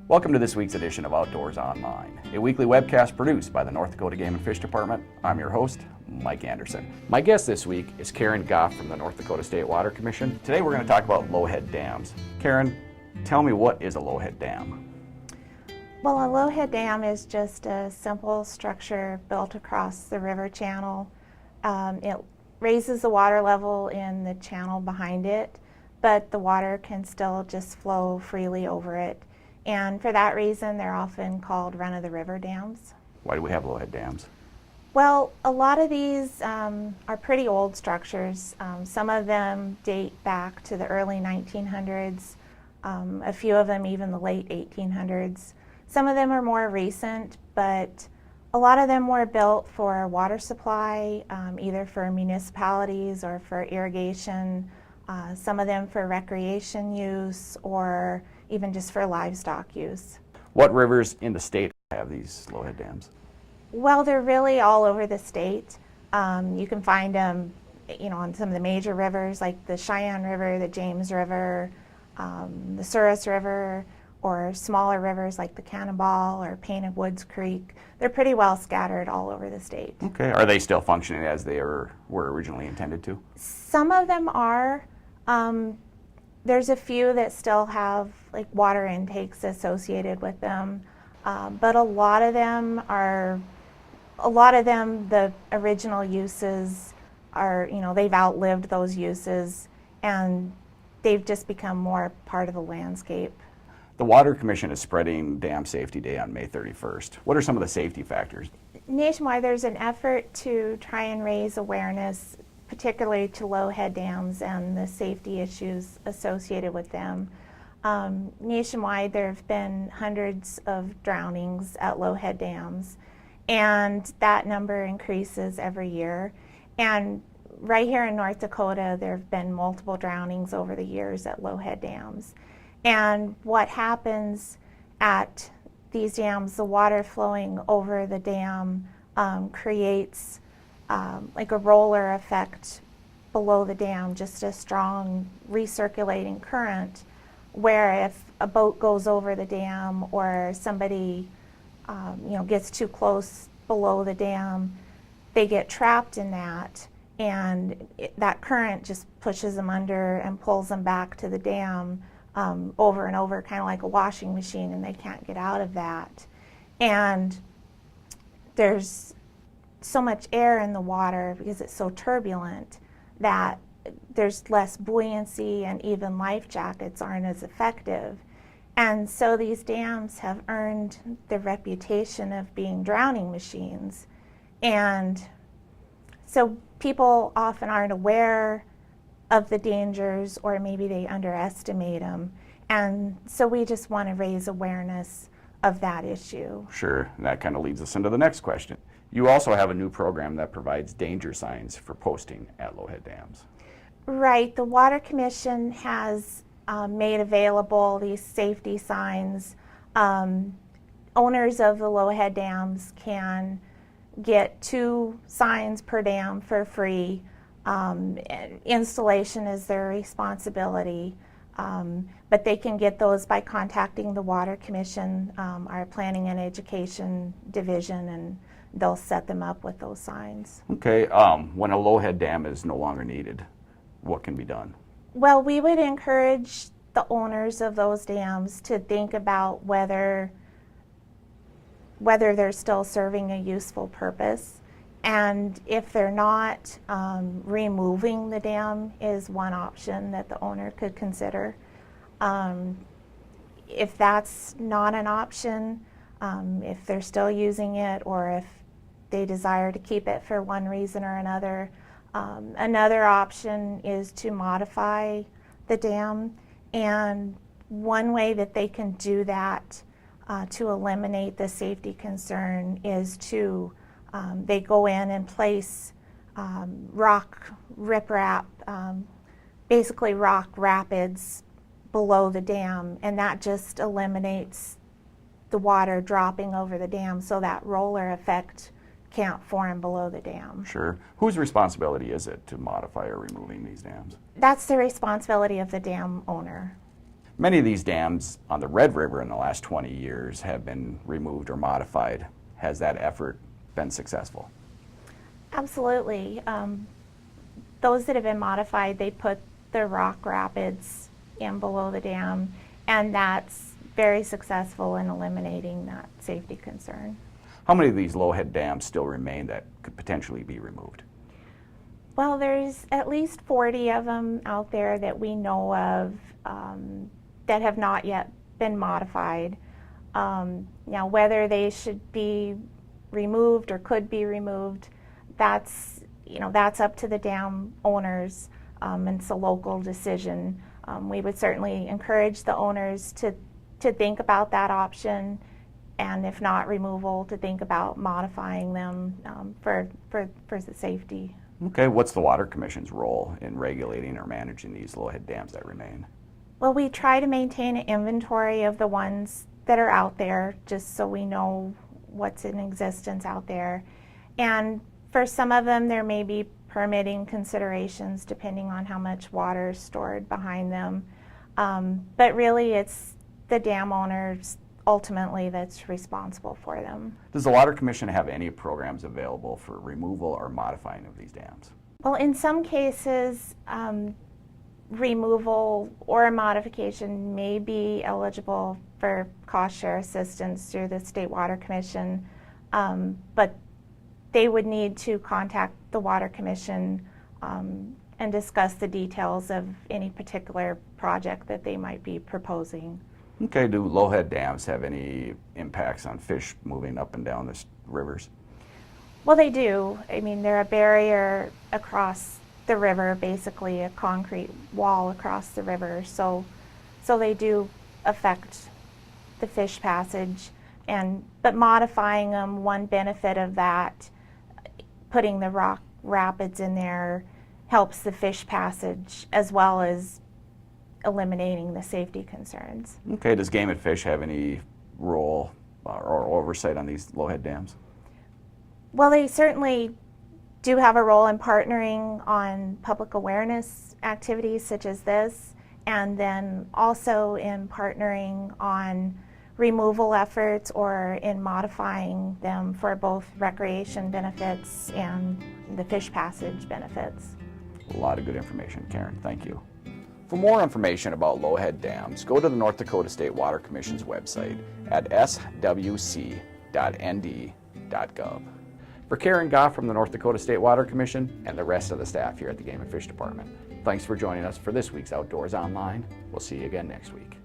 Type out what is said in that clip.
Welcome to this week's edition of Outdoors Online, a weekly webcast produced by the North Dakota Game and Fish Department. I'm your host, Mike Anderson. My guest this week is Karen Goff from the North Dakota State Water Commission. Today we're going to talk about Lowhead dams. Karen, tell me, what is a Lowhead dam? Well, a Lowhead dam is just a simple structure built across the river channel. It raises the water level in the channel behind it, but the water can still just flow freely over it. And for that reason, they're often called run-of-the-river dams. Why do we have Lowhead dams? Well, a lot of these are pretty old structures. Some of them date back to the early 1900s, a few of them even the late 1800s. Some of them are more recent, but a lot of them were built for water supply, either for municipalities or for irrigation, some of them for recreation use, or even just for livestock use. What rivers in the state have these Lowhead dams? Well, they're really all over the state. You can find them, on some of the major rivers like the Cheyenne River, the James River, the Souris River, or smaller rivers like the Cannonball or Painted Woods Creek. They're pretty well scattered all over the state. Okay, are they still functioning as they were originally intended to? Some of them are. There's a few that still have like water intakes associated with them, but a lot of them, the original uses are, they've outlived those uses and they've just become more part of the landscape. The Water Commission is spreading Dam Safety Day on May 31st. What are some of the safety factors? Nationwide, there's an effort to try and raise awareness, particularly to Lowhead dams and the safety issues associated with them. Nationwide, there have been hundreds of drownings at Lowhead dams, and that number increases every year. And right here in North Dakota, there have been multiple drownings over the years at Lowhead dams. And what happens at these dams, the water flowing over the dam creates like a roller effect below the dam, just a strong recirculating current, where if a boat goes over the dam or somebody gets too close below the dam, they get trapped in that, and that current just pushes them under and pulls them back to the dam over and over, kind of like a washing machine, and they can't get out of that. And there's so much air in the water because it's so turbulent that there's less buoyancy, and even life jackets aren't as effective. And so these dams have earned the reputation of being drowning machines. And so people often aren't aware of the dangers, or maybe they underestimate them. And so we just want to raise awareness of that issue. Sure, and that kind of leads us into the next question. You also have a new program that provides danger signs for posting at Lowhead dams. Right, the Water Commission has made available these safety signs. Owners of the Lowhead dams can get 2 signs per dam for free. Installation is their responsibility, but they can get those by contacting the Water Commission, our Planning and Education Division, and they'll set them up with those signs. Okay, when a Lowhead dam is no longer needed, what can be done? Well, we would encourage the owners of those dams to think about whether they're still serving a useful purpose. And if they're not, removing the dam is one option that the owner could consider. If that's not an option, if they're still using it, or if they desire to keep it for one reason or another, another option is to modify the dam. And one way that they can do that to eliminate the safety concern is to they go in and place rock riprap, basically rock rapids below the dam, and that just eliminates the water dropping over the dam, so that roller effect can't form below the dam. Sure. Whose responsibility is it to modify or removing these dams? That's the responsibility of the dam owner. Many of these dams on the Red River in the last 20 years have been removed or modified. Has that effort been successful? Absolutely. Those that have been modified, they put the rock rapids in below the dam, and that's very successful in eliminating that safety concern. How many of these Lowhead dams still remain that could potentially be removed? Well, there's at least 40 of them out there that we know of that have not yet been modified. Now, whether they should be removed or could be removed, that's up to the dam owners, and it's a local decision. We would certainly encourage the owners to think about that option, and if not removal, to think about modifying them for the safety. Okay, what's the Water Commission's role in regulating or managing these Lowhead dams that remain? Well, we try to maintain an inventory of the ones that are out there, just so we know what's in existence out there. And for some of them, there may be permitting considerations depending on how much water is stored behind them. But really, it's the dam owners ultimately that's responsible for them. Does the Water Commission have any programs available for removal or modifying of these dams? Well, in some cases, removal or modification may be eligible for cost share assistance through the State Water Commission, but they would need to contact the Water Commission and discuss the details of any particular project that they might be proposing. Okay, do Lowhead dams have any impacts on fish moving up and down the rivers? Well, they do. I mean, they're a barrier across the river, basically a concrete wall across the river. So they do affect the fish passage. But modifying them, one benefit of that, putting the rock rapids in there, helps the fish passage as well as eliminating the safety concerns. Okay, does Game and Fish have any role or oversight on these Lowhead dams? Well, they certainly do have a role in partnering on public awareness activities such as this, and then also in partnering on removal efforts or in modifying them for both recreation benefits and the fish passage benefits. A lot of good information, Karen. Thank you. For more information about Lowhead dams, go to the North Dakota State Water Commission's website at swc.nd.gov. For Karen Goff from the North Dakota State Water Commission and the rest of the staff here at the Game and Fish Department, thanks for joining us for this week's Outdoors Online. We'll see you again next week.